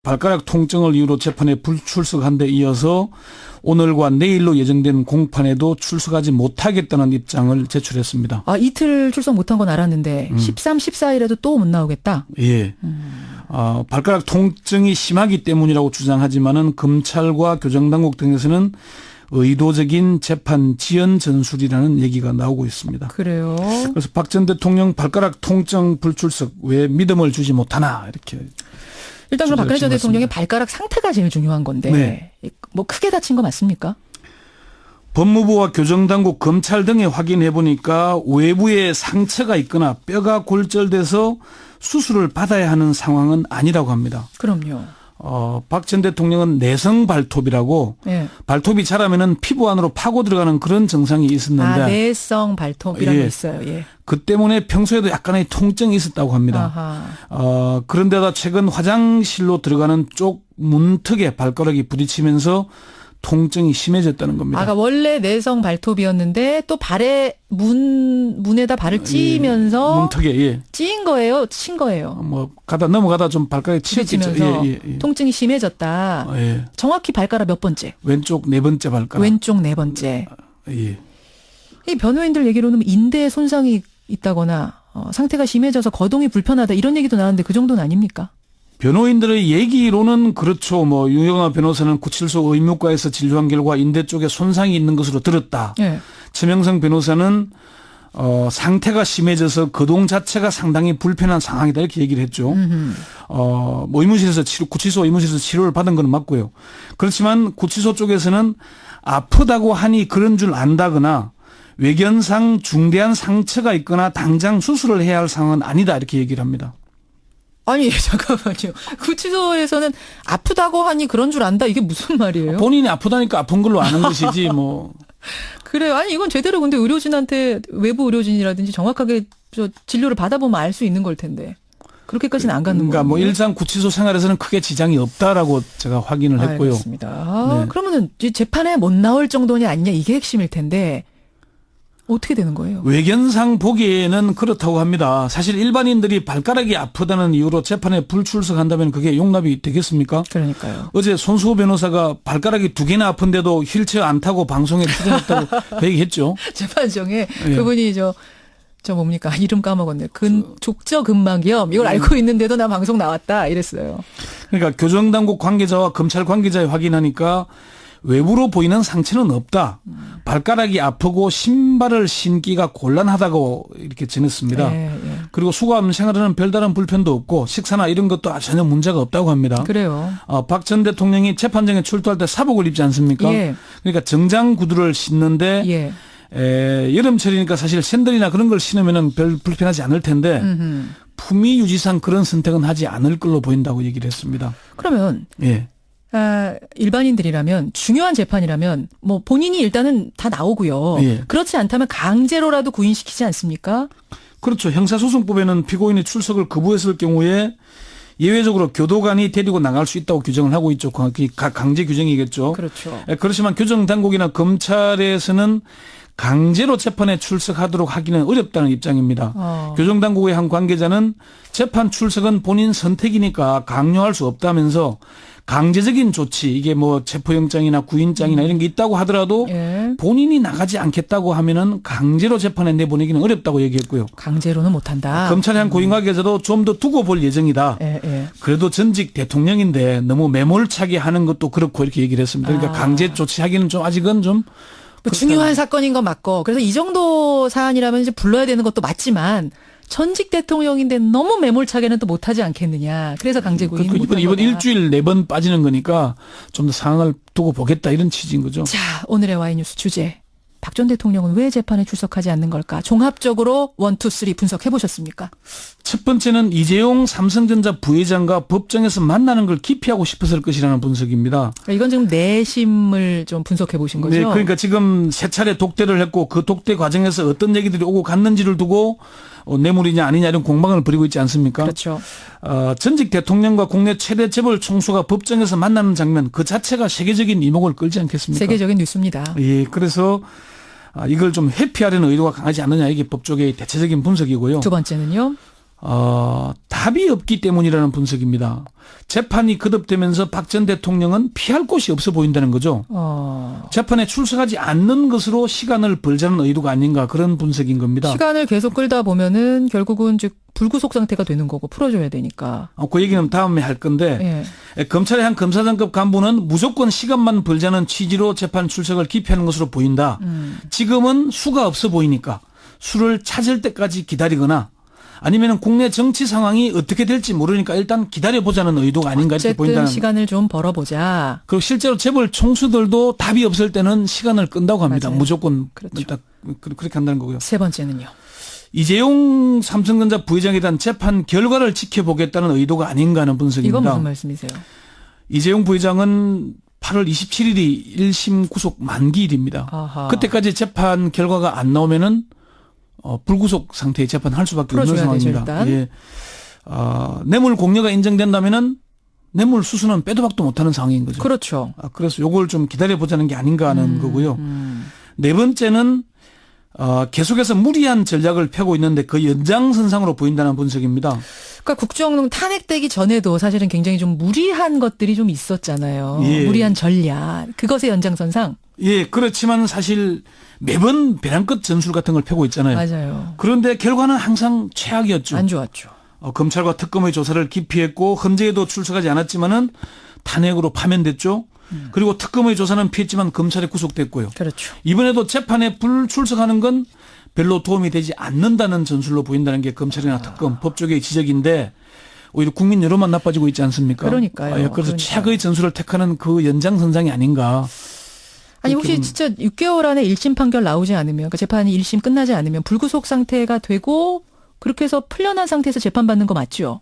발가락 통증을 이유로 재판에 불출석한 데 이어서 오늘과 내일로 예정된 공판에도 출석하지 못하겠다는 입장을 제출했습니다. 아, 이틀 출석 못한 건 알았는데 13, 14일에도 또 못 나오겠다? 예. 발가락 통증이 심하기 때문이라고 주장하지만은 검찰과 교정당국 등에서는 의도적인 재판 지연 전술이라는 얘기가 나오고 있습니다. 그래요. 그래서 박 전 대통령 발가락 통증 불출석 왜 믿음을 주지 못하나 이렇게. 일단 그럼 박근혜 전 대통령의 발가락 상태가 제일 중요한 건데 네. 뭐 크게 다친 거 맞습니까? 법무부와 교정당국, 검찰 등에 확인해 보니까 외부에 상처가 있거나 뼈가 골절돼서 수술을 받아야 하는 상황은 아니라고 합니다. 그럼요. 박 전 대통령은 내성 발톱이라고 네. 발톱이 자라면은 피부 안으로 파고 들어가는 그런 증상이 있었는데 내성 발톱이라는 게 있어요. 예. 그 때문에 평소에도 약간의 통증이 있었다고 합니다. 그런데다 최근 화장실로 들어가는 쪽 문턱에 발가락이 부딪히면서 통증이 심해졌다는 겁니다. 그러니까 원래 내성 발톱이었는데 또 발에 문에다 발을 찧으면서 문턱에 찧은 거예요, 친 거예요. 뭐 가다 넘어가다 좀 발가락이 치였겠죠. 통증이 심해졌다. 예. 정확히 발가락 몇 번째? 왼쪽 네 번째 발가락. 왼쪽 네 번째. 예. 이 변호인들 얘기로는 인대에 손상이 있다거나 상태가 심해져서 거동이 불편하다 이런 얘기도 나왔는데 그 정도는 아닙니까? 변호인들의 얘기로는 그렇죠. 뭐 유영아 변호사는 구칠소 의무과에서 진료한 결과 인대 쪽에 손상이 있는 것으로 들었다. 네. 최명성 변호사는 상태가 심해져서 거동 자체가 상당히 불편한 상황이다 이렇게 얘기를 했죠. 뭐 구치소 의무실에서 치료를 받은 건 맞고요. 그렇지만 구치소 쪽에서는 아프다고 하니 그런 줄 안다거나 외견상 중대한 상처가 있거나 당장 수술을 해야 할 상황은 아니다 이렇게 얘기를 합니다. 아니 잠깐만요. 구치소에서는 아프다고 하니 그런 줄 안다 이게 무슨 말이에요? 본인이 아프다니까 아픈 걸로 아는 것이지 뭐. 그래요. 아니 이건 제대로 근데 의료진한테 외부 의료진이라든지 정확하게 진료를 받아보면 알 수 있는 걸 텐데. 그렇게까지는 안 갖는 거예요. 그러니까 뭐 일상 구치소 생활에서는 크게 지장이 없다라고 제가 확인을 했고요. 알겠습니다. 네. 그러면은 재판에 못 나올 정도냐 아니냐 이게 핵심일 텐데 어떻게 되는 거예요? 외견상 보기에는 그렇다고 합니다. 사실 일반인들이 발가락이 아프다는 이유로 재판에 불출석한다면 그게 용납이 되겠습니까? 그러니까요. 어제 손수호 변호사가 발가락이 2개나 아픈데도 휠체어 안 타고 방송에 출연했다고 그 얘기했죠. 재판 중에 그분이 저 뭡니까? 이름 까먹었네. 족저근막염 이걸 알고 있는데도 나 방송 나왔다 이랬어요. 그러니까 교정당국 관계자와 검찰 관계자에 확인하니까 외부로 보이는 상처는 없다. 발가락이 아프고 신발을 신기가 곤란하다고 이렇게 전했습니다. 그리고 수감 생활에는 별다른 불편도 없고 식사나 이런 것도 전혀 문제가 없다고 합니다. 그래요. 박 전 대통령이 재판장에 출두할 때 사복을 입지 않습니까? 예. 그러니까 정장 구두를 신는데 여름철이니까 사실 샌들이나 그런 걸 신으면은 별 불편하지 않을 텐데 품위 유지상 그런 선택은 하지 않을 걸로 보인다고 얘기를 했습니다. 그러면 일반인들이라면 중요한 재판이라면 뭐 본인이 일단은 다 나오고요. 그렇지 않다면 강제로라도 구인시키지 않습니까? 그렇죠. 형사소송법에는 피고인이 출석을 거부했을 경우에 예외적으로 교도관이 데리고 나갈 수 있다고 규정을 하고 있죠. 강제 규정이겠죠. 그렇죠. 그렇지만 교정당국이나 검찰에서는 강제로 재판에 출석하도록 하기는 어렵다는 입장입니다. 교정당국의 한 관계자는 재판 출석은 본인 선택이니까 강요할 수 없다면서 강제적인 조치 이게 뭐 체포영장이나 구인장이나 이런 게 있다고 하더라도 본인이 나가지 않겠다고 하면은 강제로 재판에 내보내기는 어렵다고 얘기했고요. 강제로는 못한다. 검찰의 한 고위 관계자도 좀 더 두고 볼 예정이다. 그래도 전직 대통령인데 너무 매몰차게 하는 것도 그렇고 이렇게 얘기를 했습니다. 그러니까 강제 조치하기는 좀 아직은 좀 중요한 사건인 건 맞고 그래서 이 정도 사안이라면 이제 불러야 되는 것도 맞지만 전직 대통령인데 너무 매몰차게는 또 못하지 않겠느냐. 그래서 강제 구인 이번 일주일 4번 빠지는 거니까 좀 더 상황을 두고 보겠다 이런 취지인 거죠. 자, 오늘의 와이뉴스 주제. 박 전 대통령은 왜 재판에 출석하지 않는 걸까? 종합적으로 1, 2, 3 분석해 보셨습니까? 첫 번째는 이재용 삼성전자 부회장과 법정에서 만나는 걸 기피하고 싶었을 것이라는 분석입니다. 이건 지금 내심을 좀 분석해 보신 거죠? 네, 그러니까 지금 3차례 독대를 했고 그 독대 과정에서 어떤 얘기들이 오고 갔는지를 두고 뇌물이냐 아니냐 이런 공방을 벌이고 있지 않습니까? 그렇죠. 전직 대통령과 국내 최대 재벌 총수가 법정에서 만나는 장면 그 자체가 세계적인 이목을 끌지 않겠습니까? 세계적인 뉴스입니다. 예, 그래서 이걸 좀 회피하려는 의도가 강하지 않느냐 이게 법조계의 대체적인 분석이고요. 두 번째는요? 답이 없기 때문이라는 분석입니다. 재판이 거듭되면서 박 전 대통령은 피할 곳이 없어 보인다는 거죠. 재판에 출석하지 않는 것으로 시간을 벌자는 의도가 아닌가 그런 분석인 겁니다. 시간을 계속 끌다 보면은 결국은 즉 불구속 상태가 되는 거고 풀어줘야 되니까. 그 얘기는 다음에 할 건데 검찰의 한 검사장급 간부는 무조건 시간만 벌자는 취지로 재판 출석을 기피하는 것으로 보인다. 지금은 수가 없어 보이니까 수를 찾을 때까지 기다리거나 아니면 국내 정치 상황이 어떻게 될지 모르니까 일단 기다려보자는 의도가 아닌가 이렇게 보인다는. 어쨌든 시간을 좀 벌어보자. 그리고 실제로 재벌 총수들도 답이 없을 때는 시간을 끈다고 합니다. 맞아요. 무조건 그렇죠. 일단 그렇게 한다는 거고요. 세 번째는요. 이재용 삼성전자 부회장에 대한 재판 결과를 지켜보겠다는 의도가 아닌가 하는 분석입니다. 이건 무슨 말씀이세요? 이재용 부회장은 8월 27일이 1심 구속 만기일입니다. 아하. 그때까지 재판 결과가 안 나오면은 불구속 상태의 재판할 수밖에 없는 상황입니다. 되죠, 일단. 예. 뇌물 공여가 인정된다면은 뇌물 수수는 빼도 박도 못하는 상황인 거죠. 그렇죠. 그래서 요걸 좀 기다려보자는 게 아닌가 하는 거고요. 네 번째는 계속해서 무리한 전략을 펴고 있는데 그 연장선상으로 보인다는 분석입니다. 그러니까 국정농 탄핵되기 전에도 사실은 굉장히 좀 무리한 것들이 좀 있었잖아요. 예. 무리한 전략. 그것의 연장선상. 예, 그렇지만 사실 매번 배랑 끝 전술 같은 걸 펴고 있잖아요. 맞아요. 그런데 결과는 항상 최악이었죠. 안 좋았죠. 검찰과 특검의 조사를 기피했고 헌재에도 출석하지 않았지만은 탄핵으로 파면됐죠. 그리고 특검의 조사는 피했지만 검찰에 구속됐고요. 그렇죠. 이번에도 재판에 불출석하는 건 별로 도움이 되지 않는다는 전술로 보인다는 게 검찰이나 특검, 법조계의 지적인데 오히려 국민 여론만 나빠지고 있지 않습니까? 그러니까요. 그래서 그러니까요. 최악의 전술을 택하는 그 연장선상이 아닌가. 아니 혹시 진짜 6개월 안에 1심 판결 나오지 않으면 그러니까 재판이 1심 끝나지 않으면 불구속 상태가 되고 그렇게 해서 풀려난 상태에서 재판받는 거 맞죠?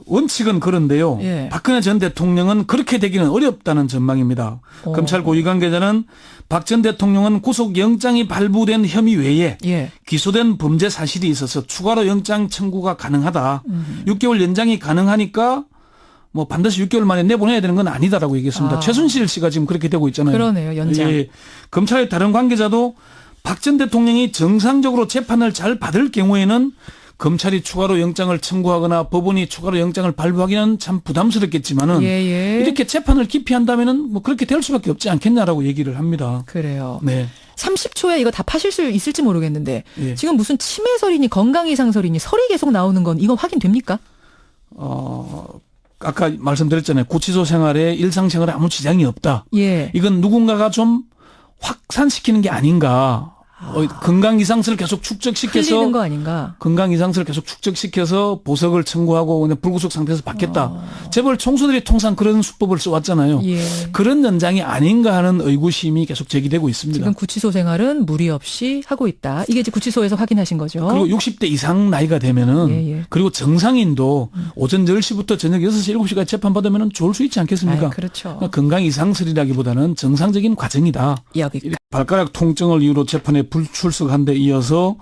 원칙은 그런데요. 예. 박근혜 전 대통령은 그렇게 되기는 어렵다는 전망입니다. 검찰 고위 관계자는 박 전 대통령은 구속영장이 발부된 혐의 외에 예. 기소된 범죄 사실이 있어서 추가로 영장 청구가 가능하다. 6개월 연장이 가능하니까 뭐 반드시 6개월 만에 내보내야 되는 건 아니다라고 얘기했습니다. 최순실 씨가 지금 그렇게 되고 있잖아요. 그러네요. 연장. 예. 검찰의 다른 관계자도 박 전 대통령이 정상적으로 재판을 잘 받을 경우에는 검찰이 추가로 영장을 청구하거나 법원이 추가로 영장을 발부하기는 참 부담스럽겠지만은 예. 이렇게 재판을 기피한다면은 뭐 그렇게 될 수밖에 없지 않겠냐라고 얘기를 합니다. 그래요. 네. 30초에 이거 답하실 수 있을지 모르겠는데 예. 지금 무슨 치매설이니 건강이상설이니 설이 계속 나오는 건 이건 확인됩니까? 아까 말씀드렸잖아요. 구치소 생활에 일상생활에 아무 지장이 없다. 예. 이건 누군가가 좀 확산시키는 게 아닌가. 건강 이상서를 계속 축적시켜서 흘리는 거 아닌가? 건강 이상서를 계속 축적시켜서 보석을 청구하고 그냥 불구속 상태에서 받겠다. 재벌 총수들이 통상 그런 수법을 써왔잖아요. 예. 그런 연장이 아닌가 하는 의구심이 계속 제기되고 있습니다. 지금 구치소 생활은 무리 없이 하고 있다. 이게 이제 구치소에서 확인하신 거죠. 그리고 60대 이상 나이가 되면은 예. 그리고 정상인도 오전 10시부터 저녁 6시, 7시까지 재판받으면은 좋을 수 있지 않겠습니까? 그렇죠. 건강 이상설이라기보다는 정상적인 과정이다. 여기 발가락 통증을 이유로 재판에 불출석한 데 이어서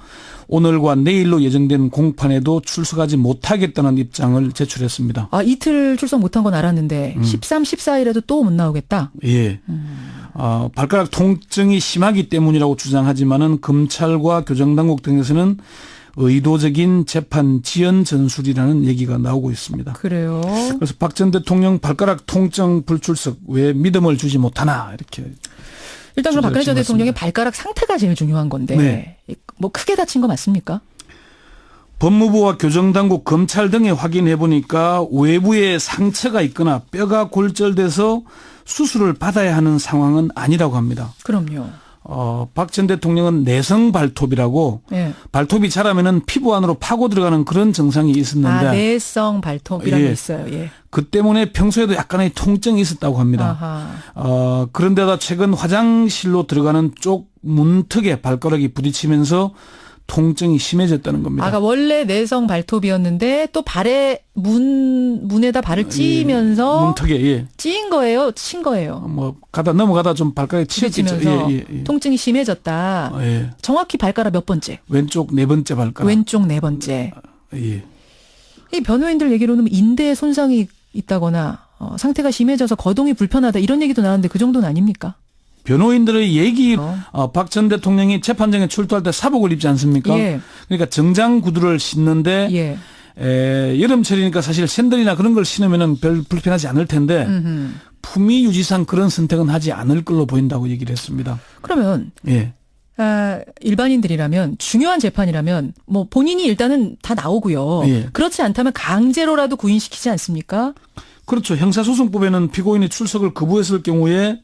오늘과 내일로 예정된 공판에도 출석하지 못하겠다는 입장을 제출했습니다. 이틀 출석 못한 건 알았는데 13, 14일에도 또 못 나오겠다. 예. 발가락 통증이 심하기 때문이라고 주장하지만은 검찰과 교정당국 등에서는 의도적인 재판 지연 전술이라는 얘기가 나오고 있습니다. 그래요. 그래서 박 전 대통령 발가락 통증 불출석 왜 믿음을 주지 못하나 이렇게. 일단 그럼 박근혜 전 대통령의 발가락 상태가 제일 중요한 건데 네. 뭐 크게 다친 거 맞습니까? 법무부와 교정당국, 검찰 등에 확인해 보니까 외부에 상처가 있거나 뼈가 골절돼서 수술을 받아야 하는 상황은 아니라고 합니다. 그럼요. 박 전 대통령은 내성 발톱이라고 예. 발톱이 자라면은 피부 안으로 파고 들어가는 그런 증상이 있었는데 내성 발톱이라는 게 있어요. 예. 그 때문에 평소에도 약간의 통증이 있었다고 합니다. 아하. 그런데다 최근 화장실로 들어가는 쪽 문턱에 발가락이 부딪히면서 통증이 심해졌다는 겁니다. 그러니까 원래 내성 발톱이었는데 또 발에 문에다 발을 찧으면서 문턱에 찧은 거예요, 친 거예요. 뭐 넘어가다 좀 발가락에 치였겠죠. 부딪히면서 통증이 심해졌다. 예. 정확히 발가락 몇 번째? 왼쪽 네 번째 발가락. 왼쪽 네 번째. 예. 이 변호인들 얘기로는 인대에 손상이 있다거나 상태가 심해져서 거동이 불편하다 이런 얘기도 나왔는데 그 정도는 아닙니까? 변호인들의 얘기, 박 전 대통령이 재판장에 출두할 때 사복을 입지 않습니까? 예. 그러니까 정장 구두를 신는데 예. 여름철이니까 사실 샌들이나 그런 걸 신으면은 별 불편하지 않을 텐데 품위 유지상 그런 선택은 하지 않을 걸로 보인다고 얘기를 했습니다. 그러면 예. 일반인들이라면 중요한 재판이라면 뭐 본인이 일단은 다 나오고요. 예. 그렇지 않다면 강제로라도 구인시키지 않습니까? 그렇죠. 형사소송법에는 피고인이 출석을 거부했을 경우에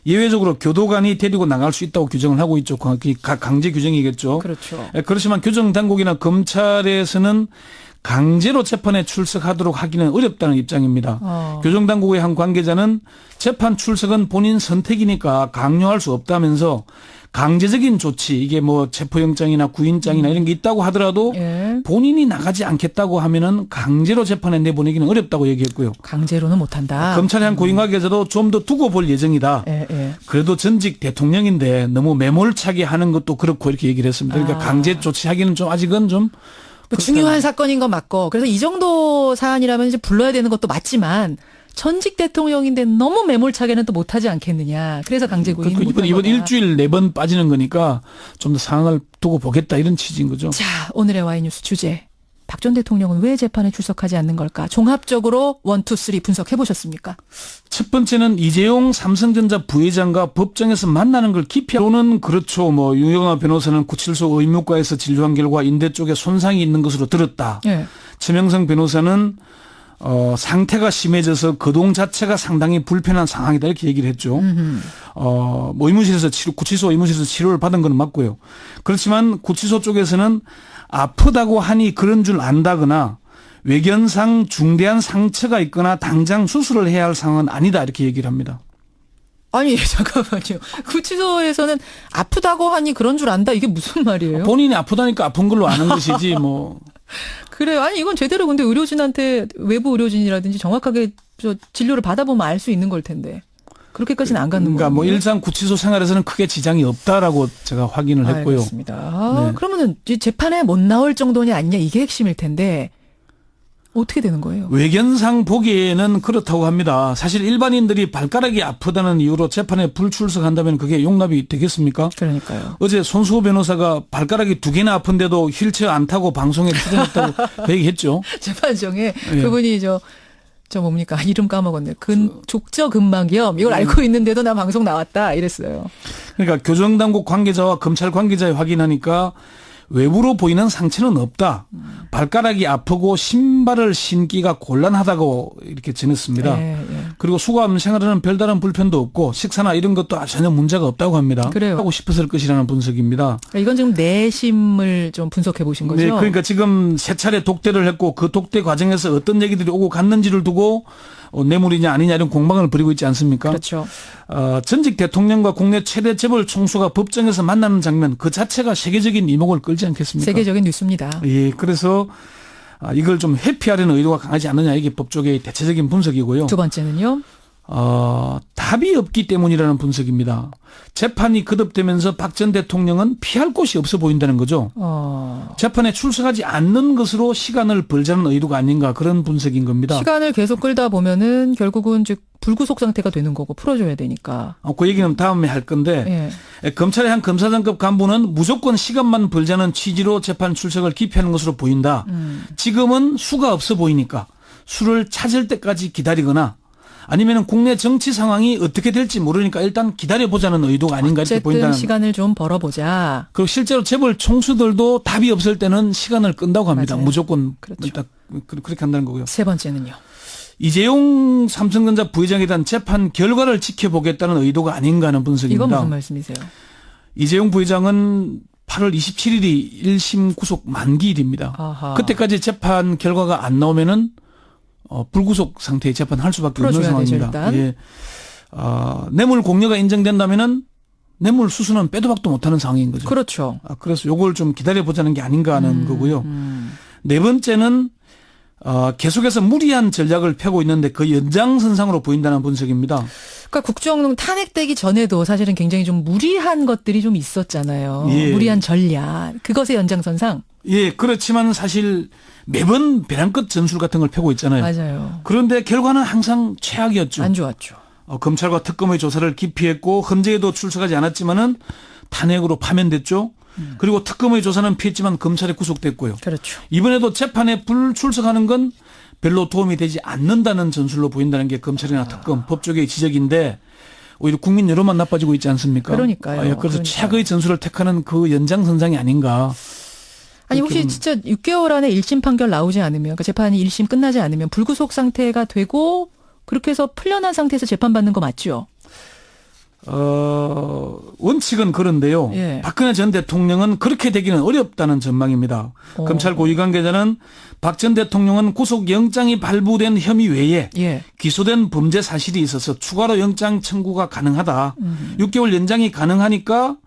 예외적으로 교도관이 데리고 나갈 수 있다고 규정을 하고 있죠. 강제 규정이겠죠. 그렇죠. 그렇지만 교정당국이나 검찰에서는 강제로 재판에 출석하도록 하기는 어렵다는 입장입니다. 교정당국의 한 관계자는 재판 출석은 본인 선택이니까 강요할 수 없다면서 강제적인 조치, 이게 뭐 체포영장이나 구인장이나 이런 게 있다고 하더라도 예. 본인이 나가지 않겠다고 하면은 강제로 재판에 내보내기는 어렵다고 얘기했고요. 강제로는 못한다. 검찰의 한 고위 관계자도 좀 더 두고 볼 예정이다. 예. 그래도 전직 대통령인데 너무 매몰차게 하는 것도 그렇고 이렇게 얘기를 했습니다. 그러니까 강제 조치하기는 좀 아직은 좀 뭐 중요한 사건인 건 맞고 그래서 이 정도 사안이라면 이제 불러야 되는 것도 맞지만 전직 대통령인데 너무 매몰차게는 또 못하지 않겠느냐. 그래서 강제 구인 못한 이번 거다. 일주일 4번 빠지는 거니까 좀 더 상황을 두고 보겠다 이런 취지인 거죠. 자, 오늘의 와이뉴스 주제. 박 전 대통령은 왜 재판에 출석하지 않는 걸까? 종합적으로 1, 2, 3 분석해 보셨습니까? 첫 번째는 이재용 삼성전자 부회장과 법정에서 만나는 걸 기피하고는 그렇죠. 뭐 유영아 변호사는 구칠소 의무과에서 진료한 결과 인대 쪽에 손상이 있는 것으로 들었다. 예. 최명성 변호사는 상태가 심해져서 거동 자체가 상당히 불편한 상황이다 이렇게 얘기를 했죠. 뭐 의무실에서 구치소 의무실에서 치료를 받은 건 맞고요. 그렇지만 구치소 쪽에서는 아프다고 하니 그런 줄 안다거나 외견상 중대한 상처가 있거나 당장 수술을 해야 할 상황은 아니다 이렇게 얘기를 합니다. 아니 잠깐만요. 구치소에서는 아프다고 하니 그런 줄 안다. 이게 무슨 말이에요? 본인이 아프다니까 아픈 걸로 아는 것이지 뭐. 그래요. 아니 이건 제대로 근데 의료진한테 외부 의료진이라든지 정확하게 진료를 받아보면 알 수 있는 걸 텐데. 그렇게까지는 안 갖는 거예요. 그러니까 뭐 일상 구치소 생활에서는 크게 지장이 없다라고 제가 확인을 했고요. 알겠습니다. 네. 그러면은 재판에 못 나올 정도냐 아니냐 이게 핵심일 텐데 어떻게 되는 거예요? 외견상 보기에는 그렇다고 합니다. 사실 일반인들이 발가락이 아프다는 이유로 재판에 불출석한다면 그게 용납이 되겠습니까? 그러니까요. 어제 손수호 변호사가 발가락이 2개나 아픈데도 휠체어 안 타고 방송에 출연했다고 얘기했죠. 재판정에 예. 그분이 저 뭡니까? 이름 까먹었네. 족저근막염 이걸 알고 있는데도 나 방송 나왔다 이랬어요. 그러니까 교정당국 관계자와 검찰 관계자에 확인하니까 외부로 보이는 상처는 없다. 발가락이 아프고 신발을 신기가 곤란하다고 이렇게 전했습니다. 예. 그리고 수감 생활에는 별다른 불편도 없고 식사나 이런 것도 전혀 문제가 없다고 합니다. 그래요. 하고 싶었을 것이라는 분석입니다. 그러니까 이건 지금 내심을 좀 분석해 보신 거죠? 네, 그러니까 지금 3차례 독대를 했고 그 독대 과정에서 어떤 얘기들이 오고 갔는지를 두고 뇌물이냐 아니냐 이런 공방을 벌이고 있지 않습니까? 그렇죠. 전직 대통령과 국내 최대 재벌 총수가 법정에서 만나는 장면 그 자체가 세계적인 이목을 끌지 않겠습니까? 세계적인 뉴스입니다. 예, 그래서 이걸 좀 회피하려는 의도가 강하지 않느냐 이게 법조계의 대체적인 분석이고요. 두 번째는요? 답이 없기 때문이라는 분석입니다. 재판이 거듭되면서 박 전 대통령은 피할 곳이 없어 보인다는 거죠. 재판에 출석하지 않는 것으로 시간을 벌자는 의도가 아닌가 그런 분석인 겁니다. 시간을 계속 끌다 보면은 결국은 즉 불구속 상태가 되는 거고 풀어줘야 되니까. 그 얘기는 다음에 할 건데 검찰의 한 검사장급 간부는 무조건 시간만 벌자는 취지로 재판 출석을 기피하는 것으로 보인다. 지금은 수가 없어 보이니까 수를 찾을 때까지 기다리거나 아니면 국내 정치 상황이 어떻게 될지 모르니까 일단 기다려보자는 의도가 아닌가 이렇게 보인다는. 어쨌든 시간을 좀 벌어보자. 그리고 실제로 재벌 총수들도 답이 없을 때는 시간을 끈다고 합니다. 맞아요. 무조건 그렇죠. 딱 그렇게 한다는 거고요. 세 번째는요. 이재용 삼성전자 부회장에 대한 재판 결과를 지켜보겠다는 의도가 아닌가 하는 분석입니다. 이건 무슨 말씀이세요? 이재용 부회장은 8월 27일이 1심 구속 만기일입니다. 아하. 그때까지 재판 결과가 안 나오면은 불구속 상태의 재판할 수밖에 없는 상황입니다. 되죠, 예. 뇌물 공여가 인정된다면은 뇌물 수수는 빼도 박도 못하는 상황인 거죠. 그렇죠. 그래서 요걸 좀 기다려보자는 게 아닌가 하는 거고요. 네 번째는 계속해서 무리한 전략을 펴고 있는데 그 연장선상으로 보인다는 분석입니다. 그러니까 국정농 탄핵되기 전에도 사실은 굉장히 좀 무리한 것들이 좀 있었잖아요. 예. 무리한 전략. 그것의 연장선상. 예, 그렇지만 사실 매번 벼랑 끝 전술 같은 걸 펴고 있잖아요. 맞아요. 그런데 결과는 항상 최악이었죠. 안 좋았죠. 검찰과 특검의 조사를 기피했고 헌재에도 출석하지 않았지만은 탄핵으로 파면됐죠. 그리고 특검의 조사는 피했지만 검찰에 구속됐고요. 그렇죠. 이번에도 재판에 불출석하는 건 별로 도움이 되지 않는다는 전술로 보인다는 게 검찰이나 특검, 법조계의 지적인데 오히려 국민 여론만 나빠지고 있지 않습니까? 그러니까요. 그래서 그러니까요. 최악의 전술을 택하는 그 연장선상이 아닌가. 아니 혹시 진짜 6개월 안에 1심 판결 나오지 않으면 그러니까 재판이 1심 끝나지 않으면 불구속 상태가 되고 그렇게 해서 풀려난 상태에서 재판받는 거 맞죠? 원칙은 그런데요. 예. 박근혜 전 대통령은 그렇게 되기는 어렵다는 전망입니다. 검찰 고위 관계자는 박 전 대통령은 구속영장이 발부된 혐의 외에 예. 기소된 범죄 사실이 있어서 추가로 영장 청구가 가능하다. 6개월 연장이 가능하니까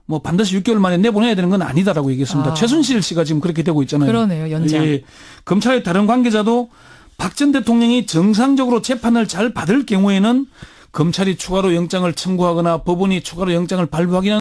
뭐 반드시 6개월 만에 내보내야 되는 건 아니다라고 얘기했습니다. 최순실 씨가 지금 그렇게 되고 있잖아요. 그러네요. 연장. 예. 검찰의 다른 관계자도 박 전 대통령이 정상적으로 재판을 잘 받을 경우에는 검찰이 추가로 영장을 청구하거나 법원이 추가로 영장을 발부하기는